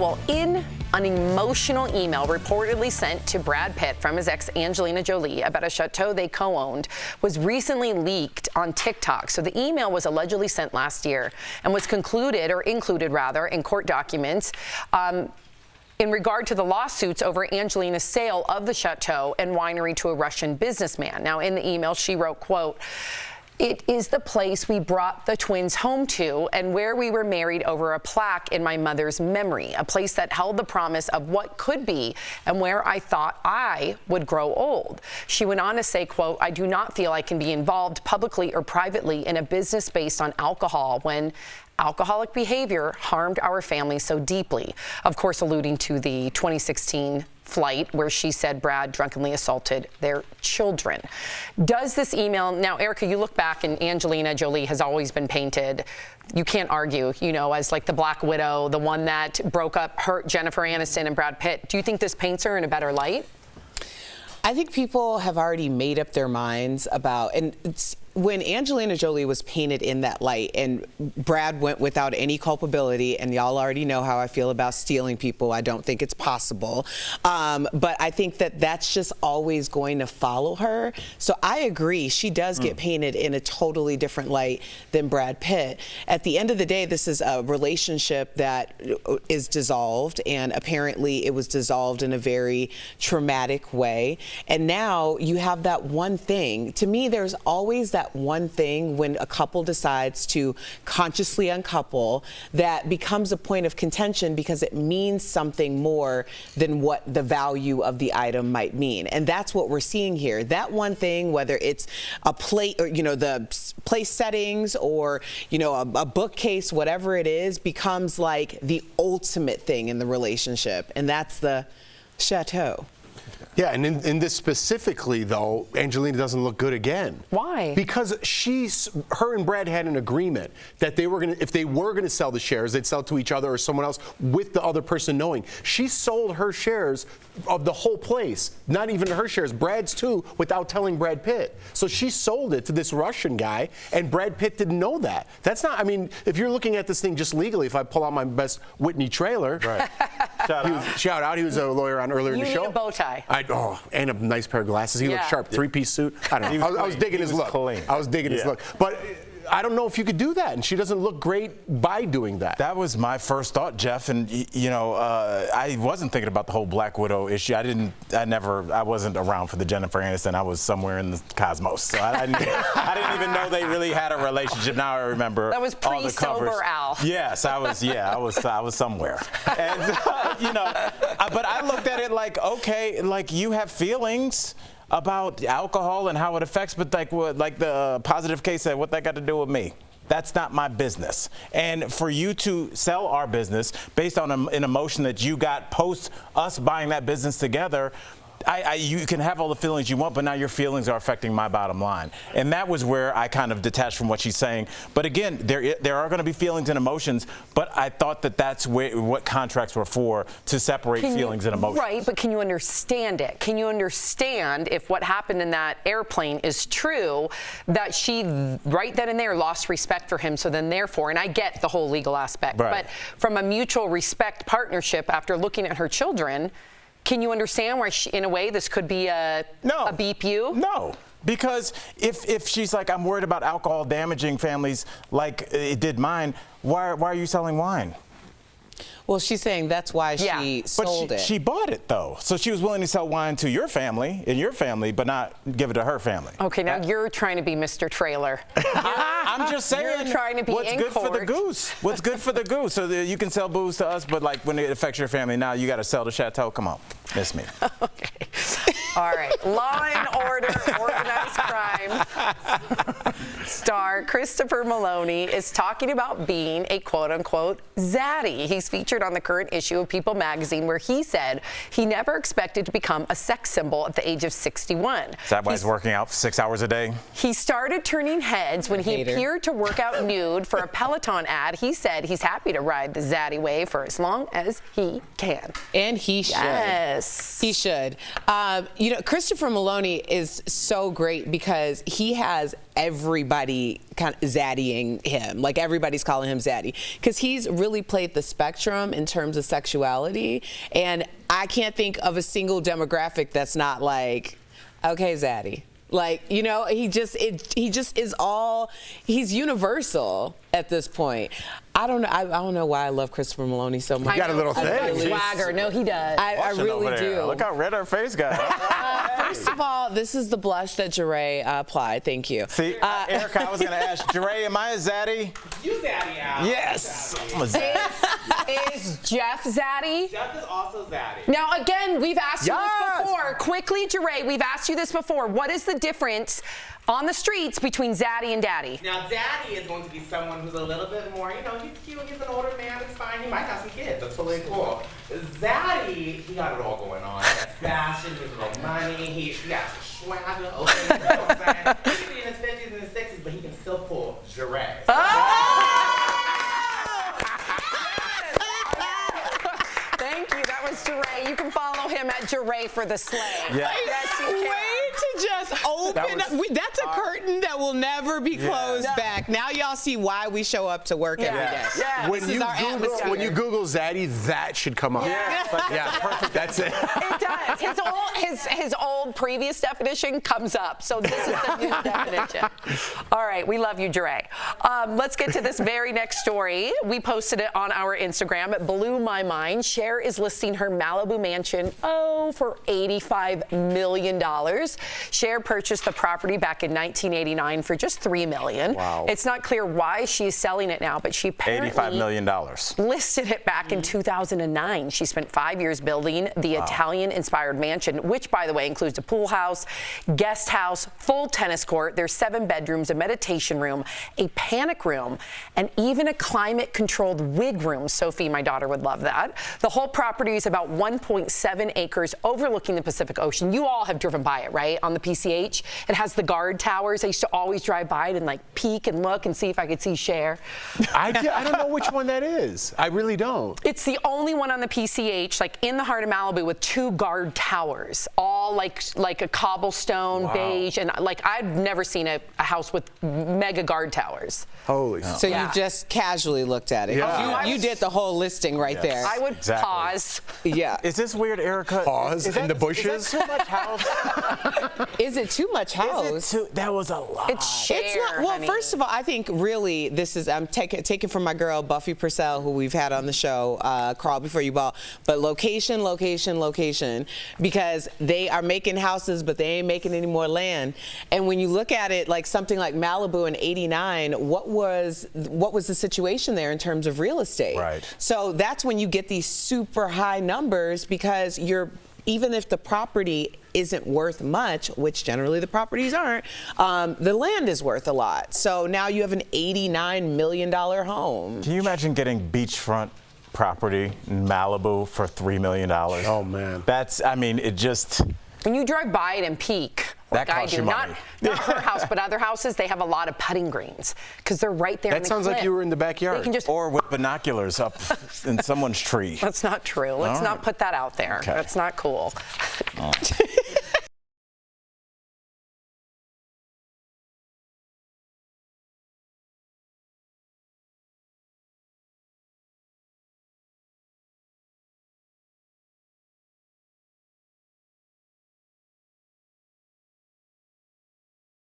Well, in an emotional email reportedly sent to Brad Pitt from his ex Angelina Jolie about a chateau they co-owned was recently leaked on TikTok. So the email was allegedly sent last year and was included in court documents in regard to the lawsuits over Angelina's sale of the chateau and winery to a Russian businessman. Now, in the email, she wrote, quote, "It is the place we brought the twins home to and where we were married over a plaque in my mother's memory, a place that held the promise of what could be and where I thought I would grow old." She went on to say, quote, "I do not feel I can be involved publicly or privately in a business based on alcohol when alcoholic behavior harmed our family so deeply." Of course, alluding to the 2016 flight where she said Brad drunkenly assaulted their children. Does this email, now Erica, you look back and Angelina Jolie has always been painted, you can't argue, you know, as like the Black Widow, the one that broke up Jennifer Aniston and Brad Pitt. Do you think this paints her in a better light? I think people have already made up their minds about, and when Angelina Jolie was painted in that light and Brad went without any culpability, and y'all already know how I feel about stealing people, I don't think it's possible. But I think that that's just always going to follow her. So I agree, she does get painted in a totally different light than Brad Pitt. At the end of the day, this is a relationship that is dissolved, and apparently it was dissolved in a very traumatic way. And now you have that one thing. To me, there's always that one thing when a couple decides to consciously uncouple that becomes a point of contention because it means something more than what the value of the item might mean. And that's what we're seeing here. That one thing, whether it's a plate or, you know, the place settings or, you know, a bookcase, whatever it is, becomes like the ultimate thing in the relationship. And that's the chateau. Yeah, and in this specifically, though, Angelina doesn't look good again. Why? Because her and Brad had an agreement that they were going to, if they were going to sell the shares, they'd sell to each other or someone else with the other person knowing. She sold her shares of the whole place, not even her shares, Brad's too, without telling Brad Pitt. So she sold it to this Russian guy, and Brad Pitt didn't know that. That's not, I mean, if you're looking at this thing just legally, if I pull out my best Whitney trailer. Right. Shout out. He was a lawyer on earlier in the show. You need a bow tie. And a nice pair of glasses. He looked sharp. Three-piece suit. I don't know. I was digging his look. Clean. I was digging his look. But I don't know if you could do that, and she doesn't look great by doing that. That was my first thought, Jeff, and you know, I wasn't thinking about the whole Black Widow issue. I wasn't around for the Jennifer Aniston. I was somewhere in the cosmos, so I didn't even know they really had a relationship. Now I remember. That was pre-sober Al. Yes, I was somewhere, and you know, but I looked at it like, okay, like you have feelings about alcohol and how it affects, but like the positive case said, what that got to do with me? That's not my business. And for you to sell our business based on an emotion that you got post us buying that business together, you can have all the feelings you want, but now your feelings are affecting my bottom line. And that was where I kind of detached from what she's saying. But again, there are going to be feelings and emotions, but I thought that that's what contracts were for, to separate feelings and emotions. Right, but can you understand it? Can you understand if what happened in that airplane is true, that she right then and there lost respect for him, so then therefore, and I get the whole legal aspect, but from a mutual respect partnership after looking at her children, can you understand why, in a way, this could be a beep you? No. Because if she's like, I'm worried about alcohol damaging families like it did mine, why are you selling wine? Well, she's saying that's why she sold it. She bought it, though. So she was willing to sell wine to your family, but not give it to her family. Okay, now you're trying to be Mr. Trailer. I'm just saying, you're trying to be what's good for the goose? What's good for the goose? So that you can sell booze to us, but like when it affects your family, now you got to sell the chateau. Come on, miss me. Okay. All right. Law and Order, Organized Crime star Christopher Meloni is talking about being a quote-unquote zaddy. He's featured on the current issue of People magazine, where he said he never expected to become a sex symbol at the age of 61. Is that why he's working out 6 hours a day? He started turning heads when he appeared to work out nude for a Peloton ad. He said he's happy to ride the zaddy wave for as long as he can. And he should. Yes. He should. You know, Christopher Meloni is so great because he has everybody kind of zaddying him. Like, everybody's calling him Zaddy. Because he's really played the spectrum in terms of sexuality. And I can't think of a single demographic that's not like, okay, Zaddy. Like, you know, he just is he's universal at this point. I don't know why I love Christopher Meloni so much. You got a little thing. Swagger. No, he does. I really do. Look how red her face got. First of all, this is the blush that Jeray applied. Thank you. See, Erica, I was going to ask, Jeray, am I a zaddy? You zaddy out. Yes. I'm a zaddy. Is Jeff Zaddy? Jeff is also zaddy. Now, again, we've asked you this before. Quickly, Jeray, we've asked you this before. What is the difference on the streets between Zaddy and Daddy? Now, Daddy is going to be someone who's a little bit more, you know, he's cute, he's an older man, it's fine, he might have some kids, that's totally cool. Zaddy, he got it all going on. He has fashion, he has a little money, he got swagger, okay, you know what I'm saying? He could be in his 50s and his 60s, but he can still pull Jeray. Thank you. That was Jeray. You can follow him at Jeray for the slay. Yeah. Yes, you can. Way to just open up. That's a curtain that will never be closed back. Now y'all see why we show up to work every day. Yeah. When you Google Zaddy, that should come up. Yeah. Perfect. That's it. It does. His old previous definition comes up. So this is the new definition. All right. We love you, Jeray. Let's get to this very next story. We posted it on our Instagram. It blew my mind. Cher is listing her Malibu mansion, for $85 million. Cher purchased the property back in 1989 for just $3 million. Wow. It's not clear why she's selling it now, but she apparently $85 million. listed it back in 2009. She spent 5 years building the Italian-inspired mansion, which, by the way, includes a pool house, guest house, full tennis court. There's 7 bedrooms, a meditation room, a panic room, and even a climate-controlled wig room. Sophie, my daughter, would love that. The whole property is about 1.7 acres overlooking the Pacific Ocean. You all have driven by it, right? On the PCH. It has the guard towers. I used to always drive by it and like peek and look and see if I could see Cher. I don't know which one that is. I really don't. It's the only one on the PCH, like in the heart of Malibu, with 2 guard towers, all like a cobblestone beige, and like I've never seen a house with mega guard towers. Holy. So you just casually looked at it. Yeah. You did the whole listing right there. I would pause. Yeah. Is this weird, Erica? Pause in the bushes? Is that too much house? Is it too much house? That was a lot. It's Cher, It's not. Well, honey. first of all, I think really this is I'm taking from my girl Buffy Purcell, who we've had on the show, Crawl Before You Ball. But location, because they are making houses, but they ain't making any more land. And when you look at it, like something like Malibu in '89, what was the situation there in terms of real estate? Right. So that's when you get these super high numbers, because even if the property isn't worth much, which generally the properties aren't, the land is worth a lot. So now you have an $89 million home. Can you imagine getting beachfront property in Malibu for $3 million? Oh, man. It just... When you drive by it and peek, like That I costs do, you money. not her house, but other houses, they have a lot of putting greens because they're right there. That sounds like you were in the backyard. They can just. Or with binoculars up in someone's tree. That's not true. Let's not put that out there. Okay. That's not cool.